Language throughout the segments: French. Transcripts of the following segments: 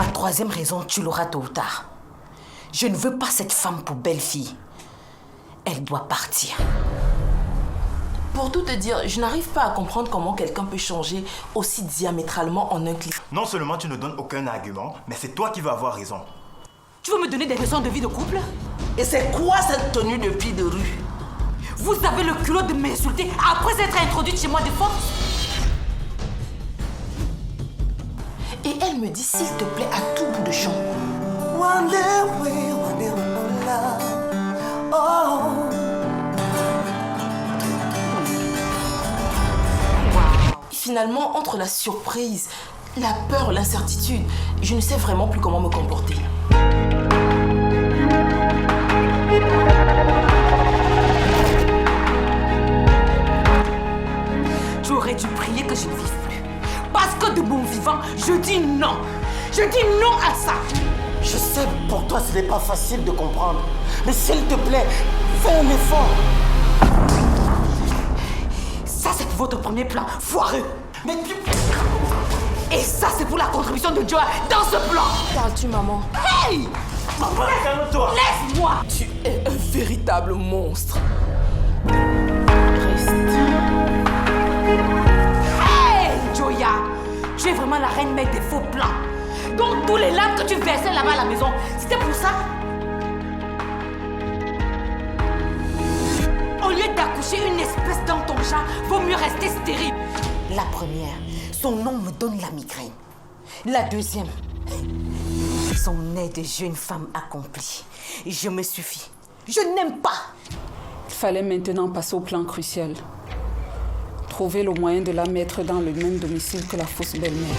Ma troisième raison, tu l'auras tôt ou tard. Je ne veux pas cette femme pour belle-fille. Elle doit partir. Pour tout te dire, je n'arrive pas à comprendre comment quelqu'un peut changer aussi diamétralement en un clic. Non seulement tu ne donnes aucun argument, mais c'est toi qui vas avoir raison. Tu veux me donner des leçons de vie de couple? Et c'est quoi cette tenue de fille de rue? Vous avez le culot de m'insulter après être introduite chez moi de force? Et elle me dit, s'il te plaît, à tout bout de champ. One day we'll know love. Oh. Finalement, entre la surprise, la peur, l'incertitude, je ne sais vraiment plus comment me comporter. Tu aurais dû prier que je ne vive plus. Parce que de mon vivant, je dis non. Je dis non à ça. Je sais, pour toi, ce n'est pas facile de comprendre. Mais s'il te plaît, fais un effort. Ça, c'est pour votre premier plan, foireux. Mais tu... Et ça, c'est pour la contribution de Joa dans ce plan. Parles-tu, maman? Hey! Maman, calme-toi. Laisse-moi. Tu es un véritable monstre. Reste. Hey, Joya! Tu es vraiment la reine mère des faux plans. Donc, tous les larmes que tu versais là-bas à la maison, c'était pour ça? Au lieu d'accoucher une espèce dans ton genre, vaut mieux rester stérile. La première, son nom me donne la migraine. La deuxième, son nez de jeune femme accomplie. Je me suffis. Je n'aime pas. Il fallait maintenant passer au plan crucial. Trouver le moyen de la mettre dans le même domicile que la fausse belle-mère.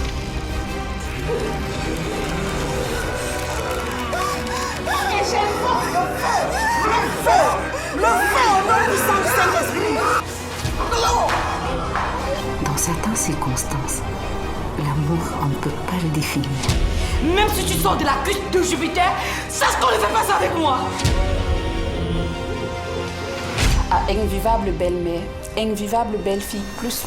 Dans certaines circonstances, l'amour, on ne peut pas le définir. Même si tu sors de la cuisse de Jupiter, sache qu'on ne fait pas ça avec moi. À invivable belle-mère, invivable belle-fille, plus.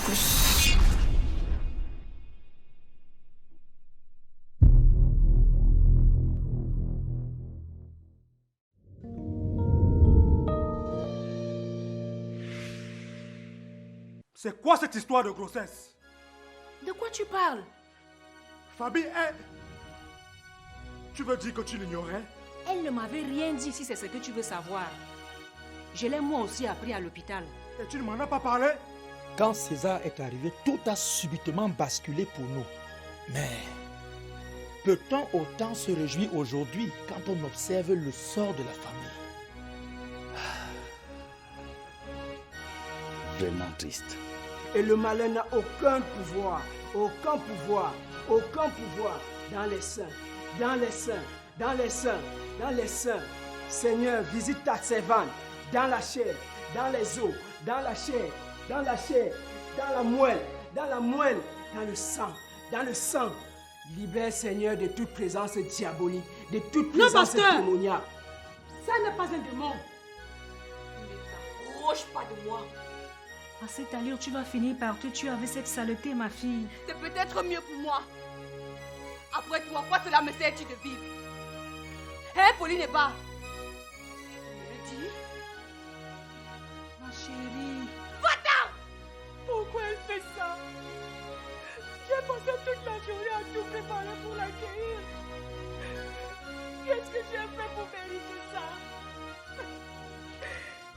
C'est quoi cette histoire de grossesse? De quoi tu parles? Fabi, tu veux dire que tu l'ignorais? Elle ne m'avait rien dit si c'est ce que tu veux savoir. Je l'ai moi aussi appris à l'hôpital. Et tu ne m'en as pas parlé? Quand César est arrivé, tout a subitement basculé pour nous. Mais peut-on autant se réjouir aujourd'hui quand on observe le sort de la famille? Vraiment triste. Et le malin n'a aucun pouvoir dans les seins, dans les seins, dans les seins, dans les seins. Seigneur, visite ta servante dans la chair, dans les os, dans la chair, dans la chair, dans la moelle, dans le sang, dans le sang. Libère, Seigneur, de toute présence diabolique, de toute présence démoniaque. Ça n'est pas un démon. Ne t'approche pas de moi. À cette allure, tu vas finir par te tuer avec cette saleté, ma fille. C'est peut-être mieux pour moi. Après toi, quoi cela me sert-il de vivre? Hein, Pauline et pas? Tu me dis? Ma chérie. Va-t'en! Pourquoi elle fait ça? J'ai passé toute la journée à tout préparer pour l'accueillir. Qu'est-ce que j'ai fait pour mériter ça?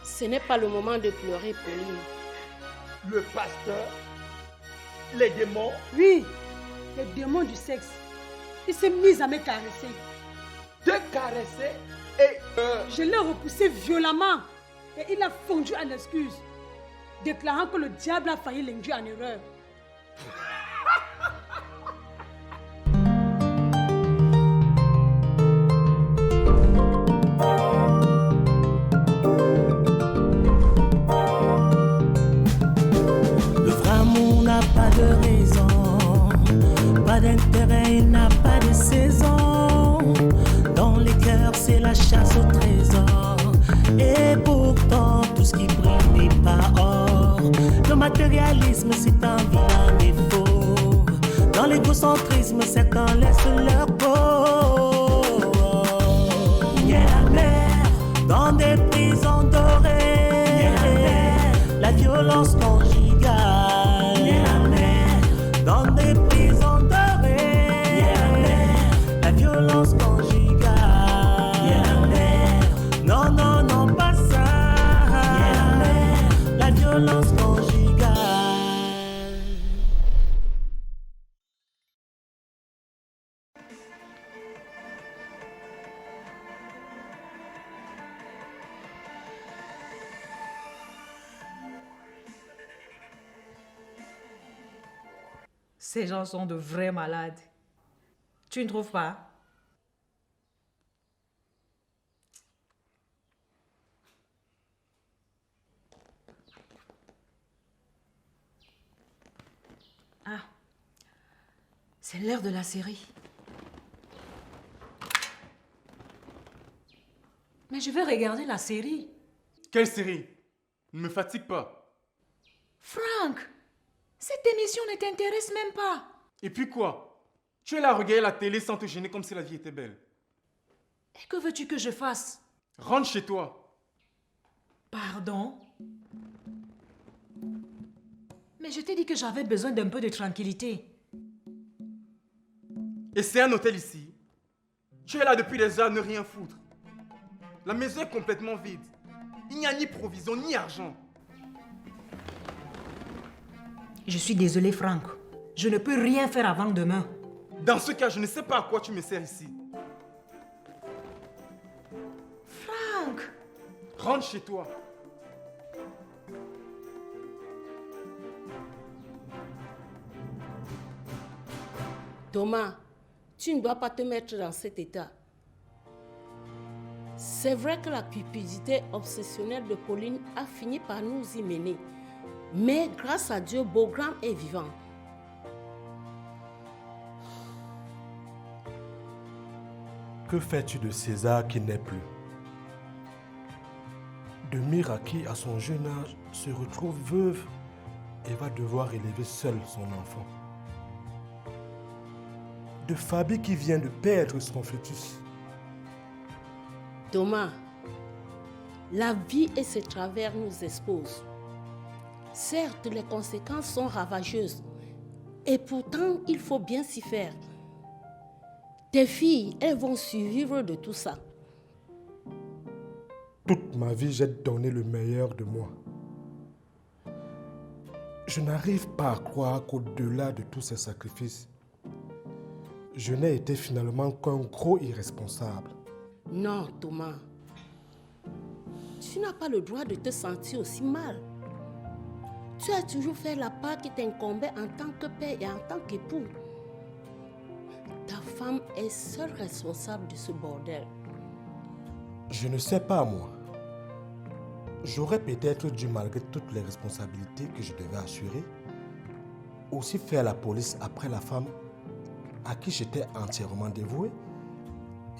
Ce n'est pas le moment de pleurer, Pauline. Le pasteur, les démons. Oui, les démons du sexe. Il s'est mis à me caresser. Te caresser et... Je l'ai repoussé violemment. Et il a fondu en excuse, déclarant que le diable a failli l'induire en erreur. Pas de raison, pas d'intérêt, il n'a pas de saison. Dans les cœurs, c'est la chasse au trésor. Et pourtant, tout ce qui brille n'est pas or. Le matérialisme, c'est un vilain défaut. Dans l'égocentrisme, certains laissent leur peau. Il y a la mer dans des prisons dorées. La violence conjugale. Il y a la mer dans des prisons dorées. La violence conjugale. Il y a la mer. Non, non, non, pas ça. Il y a la mer. La violence conjugale. Ces gens sont de vrais malades. Tu ne trouves pas? Ah, c'est l'heure de la série. Mais je veux regarder la série. Quelle série? Ne me fatigue pas. Frank, cette émission ne t'intéresse même pas. Et puis quoi? Tu es là à regarder la télé sans te gêner comme si la vie était belle. Et que veux-tu que je fasse? Rentre chez toi. Pardon? Mais je t'ai dit que j'avais besoin d'un peu de tranquillité. Et c'est un hôtel ici. Tu es là depuis des heures à ne rien foutre. La maison est complètement vide. Il n'y a ni provision ni argent. Je suis désolée, Frank. Je ne peux rien faire avant demain. Dans ce cas, je ne sais pas à quoi tu me sers ici. Frank! Rentre chez toi. Thomas, tu ne dois pas te mettre dans cet état. C'est vrai que la cupidité obsessionnelle de Pauline a fini par nous y mener. Mais grâce à Dieu, Beaugrand est vivant. Que fais-tu de César qui n'est plus? De Mira qui, à son jeune âge, se retrouve veuve et va devoir élever seule son enfant. De Fabi qui vient de perdre son fœtus. Thomas, la vie et ses travers nous exposent. Certes, les conséquences sont ravageuses. Et pourtant, il faut bien s'y faire. Tes filles, elles vont survivre de tout ça. Toute ma vie, j'ai donné le meilleur de moi. Je n'arrive pas à croire qu'au-delà de tous ces sacrifices, je n'ai été finalement qu'un gros irresponsable. Non, Thomas. Tu n'as pas le droit de te sentir aussi mal. Tu as toujours fait la part qui t'incombait en tant que père et en tant qu'époux. Ta femme est seule responsable de ce bordel. Je ne sais pas, moi. J'aurais peut-être dû, malgré toutes les responsabilités que je devais assurer, aussi faire la police après la femme à qui j'étais entièrement dévoué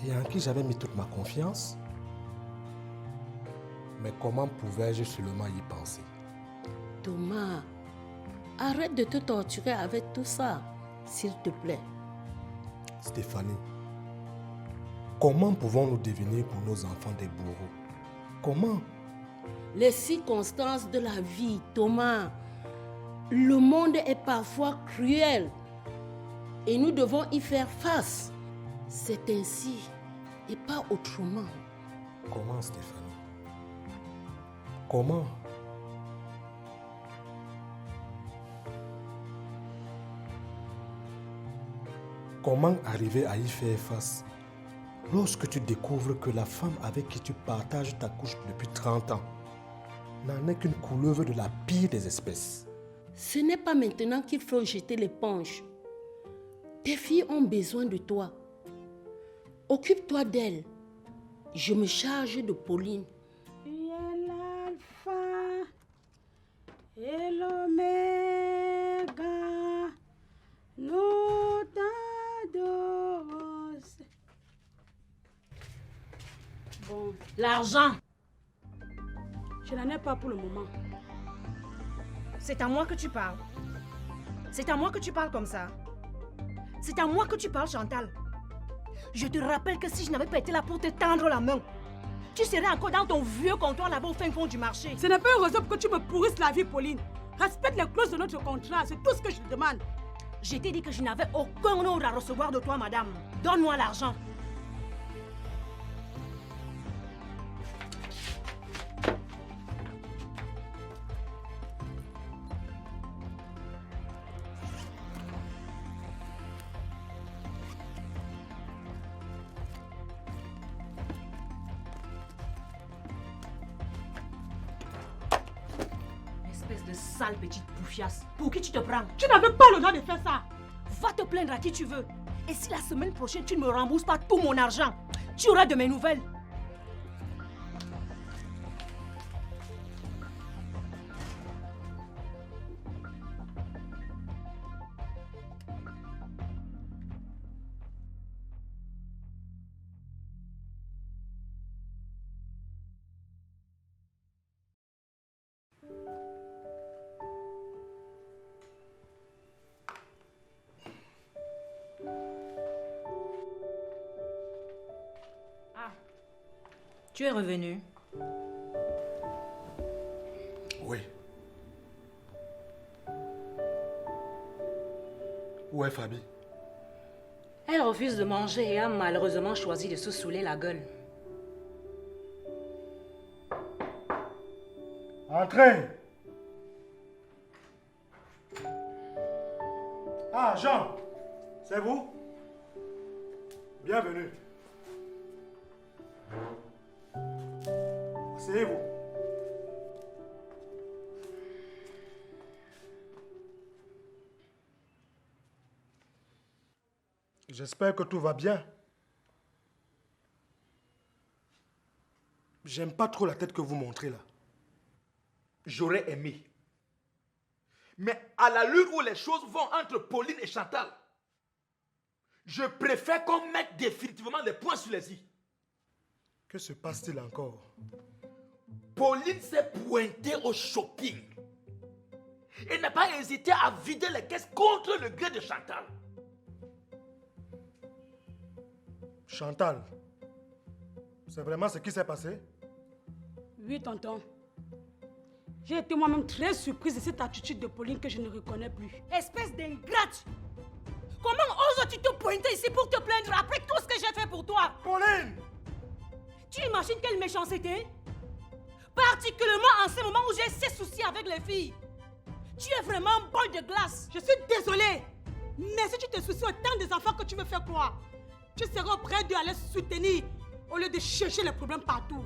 et en qui j'avais mis toute ma confiance. Mais comment pouvais-je seulement y penser? Thomas, arrête de te torturer avec tout ça, s'il te plaît. Stéphanie, comment pouvons-nous devenir pour nos enfants des bourreaux? Comment? Les circonstances de la vie, Thomas. Le monde est parfois cruel et nous devons y faire face. C'est ainsi et pas autrement. Comment, Stéphanie? Comment? Comment arriver à y faire face lorsque tu découvres que la femme avec qui tu partages ta couche depuis 30 ans n'en est qu'une couleuvre de la pire des espèces? Ce n'est pas maintenant qu'il faut jeter l'éponge. Tes filles ont besoin de toi. Occupe-toi d'elles. Je me charge de Pauline. Tu es l'alpha et l'oméga. Nous t'adorons. Bon, L'argent! je n'en ai pas pour le moment. C'est à moi que tu parles. C'est à moi que tu parles comme ça. C'est à moi que tu parles, Chantal. Je te rappelle que si je n'avais pas été là pour te tendre la main, tu serais encore dans ton vieux comptoir là-bas au fin fond du marché. Ce n'est pas une raison pour que tu me pourrisses la vie, Pauline. Respecte les clauses de notre contrat, c'est tout ce que je te demande. Je t'ai dit que je n'avais aucun ordre à recevoir de toi, madame. Donne-moi l'argent. Espèce de sale petite bouffiasse. Pour qui tu te prends? Tu n'avais pas le droit de faire ça. Va te plaindre à qui tu veux. Et si la semaine prochaine tu ne me rembourses pas tout mon argent, tu auras de mes nouvelles. Tu es revenu? Oui. Où est Fabi? Elle refuse de manger et a malheureusement choisi de se saouler la gueule. Entrez! Ah, Jean! C'est vous? Bienvenue. Asseyez-vous. J'espère que tout va bien. J'aime pas trop la tête que vous montrez là. J'aurais aimé. Mais à l'allure où les choses vont entre Pauline et Chantal, je préfère qu'on mette définitivement les points sur les i. Que se passe-t-il encore? Pauline s'est pointée au shopping et n'a pas hésité à vider les caisses contre le gré de Chantal. Chantal, c'est vraiment ce qui s'est passé? Oui, tonton. J'ai été moi-même très surprise de cette attitude de Pauline que je ne reconnais plus. Espèce d'ingrate! Comment oses-tu te pointer ici pour te plaindre après tout ce que j'ai fait pour toi? Pauline! Tu imagines quelle méchanceté? Particulièrement en ce moment où j'ai ces soucis avec les filles. Tu es vraiment un bol de glace. Je suis désolée. Mais si tu te soucies autant des enfants que tu veux faire quoi? Tu seras auprès d'eux à les soutenir au lieu de chercher les problèmes partout.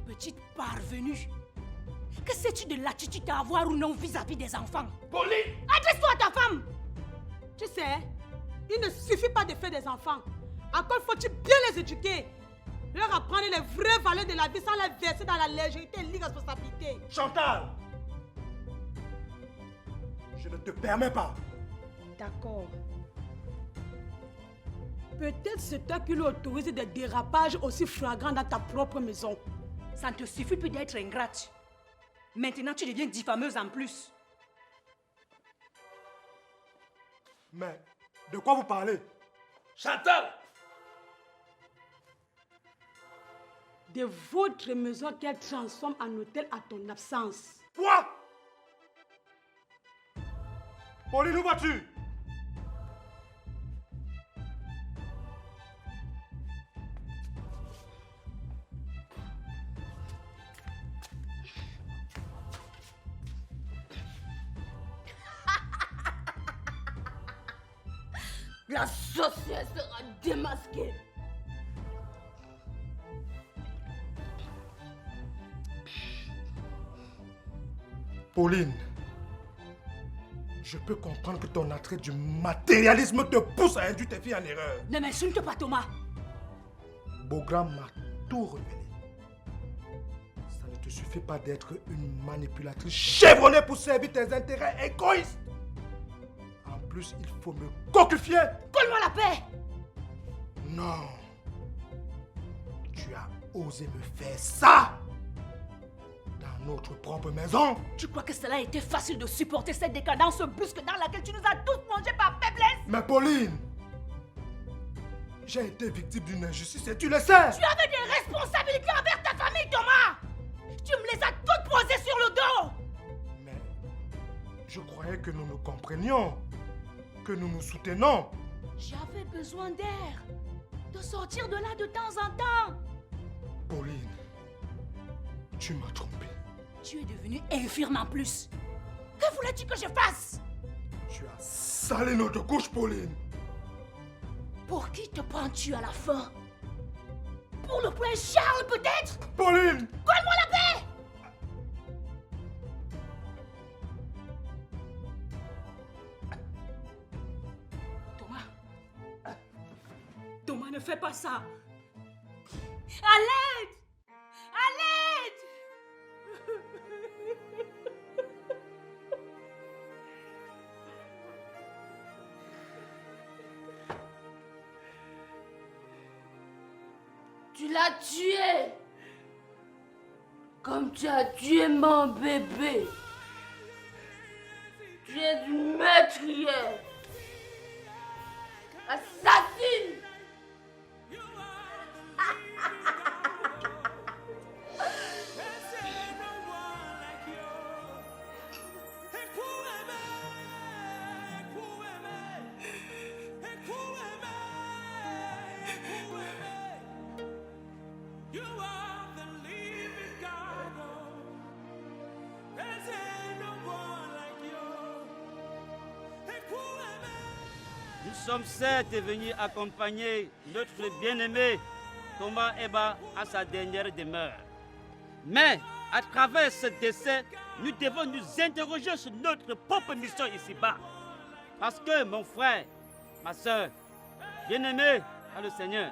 Petite parvenue. Que sais-tu de l'attitude à avoir ou non vis-à-vis des enfants? Pauline! Adresse-toi à ta femme! Tu sais, il ne suffit pas de faire des enfants. Encore faut-il bien les éduquer. Leur apprendre les vraies valeurs de la vie sans les verser dans la légèreté et l'irresponsabilité. Chantal! Je ne te permets pas. D'accord. Peut-être c'est toi qui lui autorise des dérapages aussi flagrants dans ta propre maison. Ça ne te suffit plus d'être ingrate. Maintenant, tu deviens diffameuse en plus. Mais de quoi vous parlez? Chantal! De votre maison qu'elle transforme en hôtel à ton absence. Quoi? Pauline, où vas-tu? La sorcière sera démasquée. Pauline, je peux comprendre que ton attrait du matérialisme te pousse à induire tes filles en erreur. Ne m'insulte pas, Thomas. Bogram m'a tout révélé. Ça ne te suffit pas d'être une manipulatrice chevronnée pour servir tes intérêts égoïstes. En plus, il faut me coquifier. Colle-moi la paix. Non. Tu as osé me faire ça dans notre propre maison. Tu crois que cela a été facile de supporter cette décadence brusque dans laquelle tu nous as tous plongés par faiblesse? Mais Pauline, J'ai été victime d'une injustice et tu le sais. Tu avais des responsabilités envers ta famille, Thomas. Tu me les as toutes posées sur le dos. Mais je croyais que nous nous comprenions, que nous nous soutenons. J'avais besoin d'air, de sortir de là de temps en temps. Pauline, tu m'as trompé. Tu es devenue infirme en plus. Que voulais-tu que je fasse? Tu as salé notre couche, Pauline. Pour qui te prends-tu à la fin? Pour le prince Charles, peut-être? Pauline! Colle-moi la paix! Thomas, ne fais pas ça! À l'aide! À l'aide! Tu l'as tué! Comme tu as tué mon bébé! Tu es une meurtrière! Assassine! Nous sommes certes venus accompagner notre bien-aimé Thomas Eba à sa dernière demeure. Mais à travers ce décès, nous devons nous interroger sur notre propre mission ici-bas. Parce que mon frère, ma soeur, bien-aimé par le Seigneur,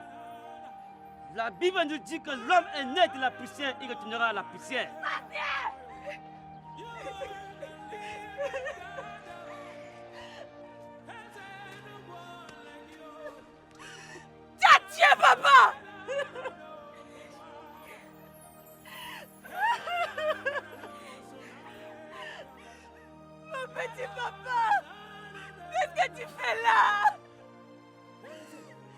la Bible nous dit que l'homme est né de la poussière et retournera à la poussière. Tiens, papa! Mon petit papa! Qu'est-ce que tu fais là?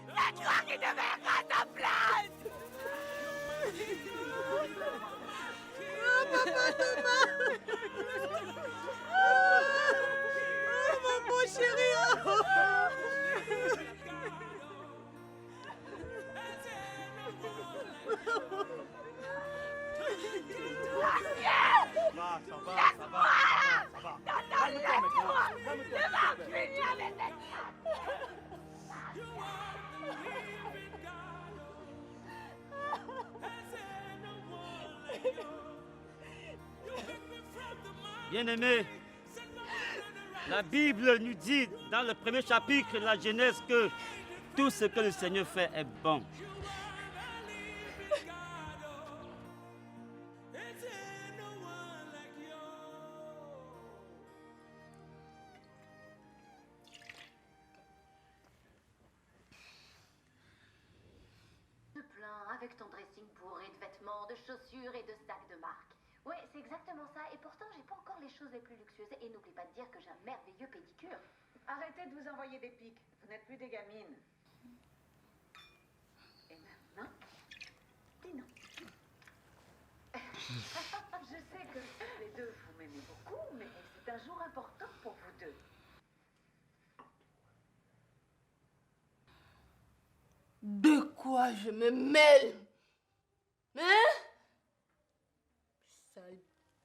C'est toi qui devais être à ta place! Oh, papa Thomas! Oh, mon beau chéri! Bien-aimés, la Bible nous dit dans le premier chapitre de la Genèse que tout ce que le Seigneur fait est bon. Avec ton dressing bourré de vêtements, de chaussures et de sacs de marque. Ouais, c'est exactement ça. Et pourtant, j'ai pas encore les choses les plus luxueuses. Et n'oublie pas de dire que j'ai un merveilleux pédicure. Arrêtez de vous envoyer des pics. Vous n'êtes plus des gamines. Et maintenant, dis non. Je sais que tous les deux, vous m'aimez beaucoup, mais c'est un jour important pour vous deux. De quoi je me mêle? Hein? Sale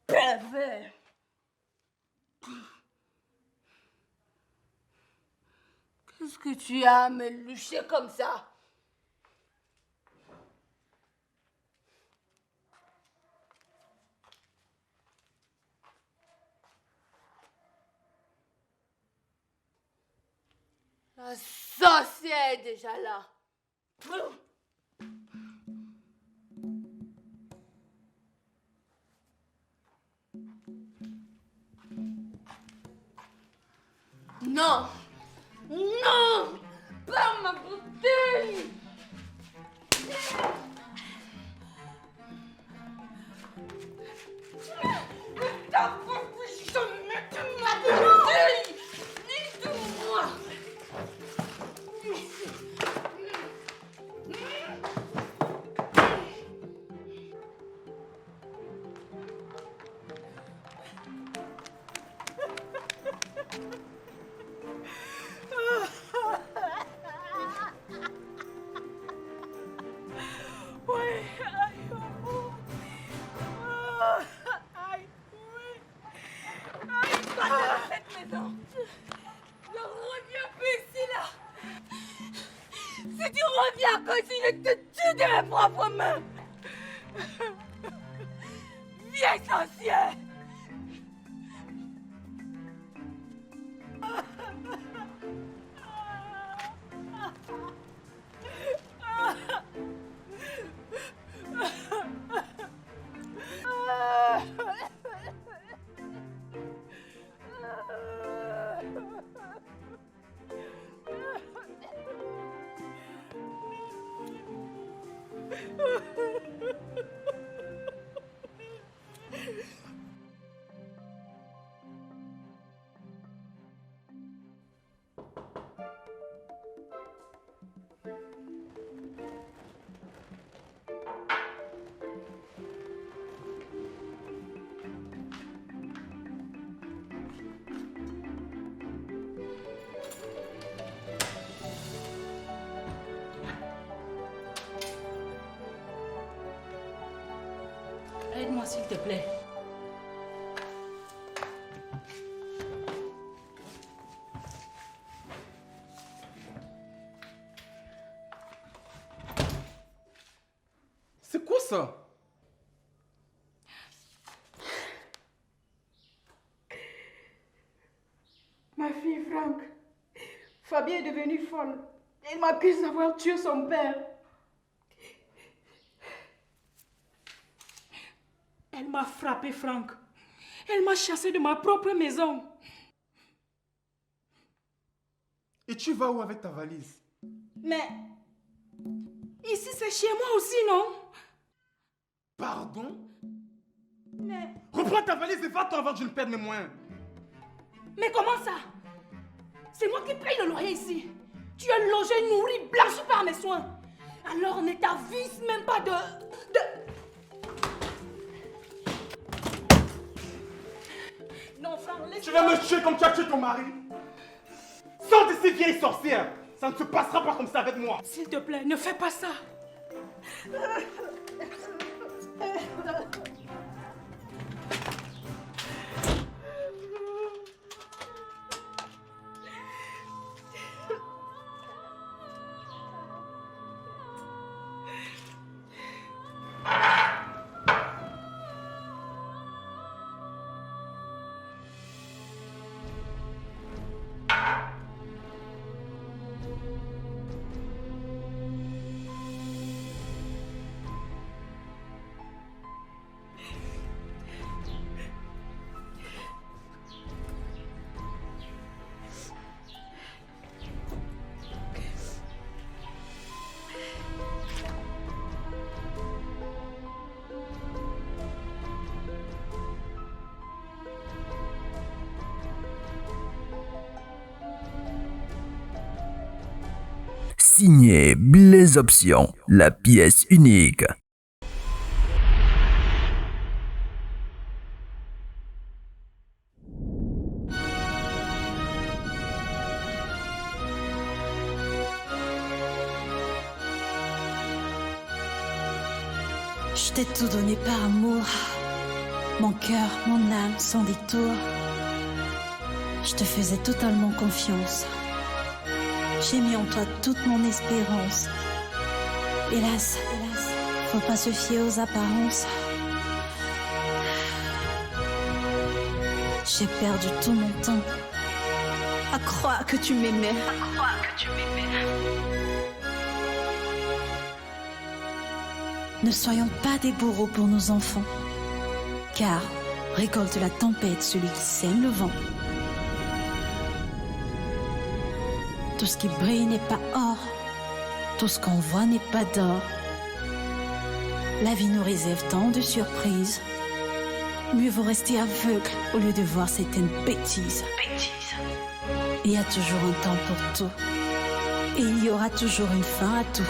pervers! Qu'est-ce que tu as à me lucher comme ça? La sorcière est déjà là. Non! Non! Pas ma bouteille! T'as pas pu jamais te ma bouteille! Dis-moi! comme si je te tue de mes propres mains. Viens, sorcière. Aide-moi, s'il te plaît. C'est quoi ça? Ma fille, Franck. Fabien est devenue folle. Elle m'accuse d'avoir tué son père. Elle m'a frappé, Franck. Elle m'a chassé de ma propre maison. Et tu vas où avec ta valise? Mais ici, c'est chez moi aussi, non? Pardon? Mais... Reprends ta valise et va-t'en avant que je ne perde mes moyens. Mais comment ça? C'est moi qui paye le loyer ici. Tu es logé, nourri, blanchi par mes soins. Alors ne t'avise même pas de... Non, Franck, laisse-moi... Tu vas me tuer comme tu as tué ton mari? Sors de ces vieilles sorcières. Ça ne se passera pas comme ça avec moi. S'il te plaît, ne fais pas ça. Signé Blaise Option, la pièce unique. Je t'ai tout donné par amour. Mon cœur, mon âme, sans détour. Je te faisais totalement confiance. J'ai mis en toi toute mon espérance. Hélas, faut pas se fier aux apparences. J'ai perdu tout mon temps à croire que tu m'aimais. Ne soyons pas des bourreaux pour nos enfants, car récolte la tempête celui qui sème le vent. Tout ce qui brille n'est pas or, tout ce qu'on voit n'est pas d'or. La vie nous réserve tant de surprises. Mieux vaut rester aveugle au lieu de voir certaines bêtises. Il y a toujours un temps pour tout, et il y aura toujours une fin à tout.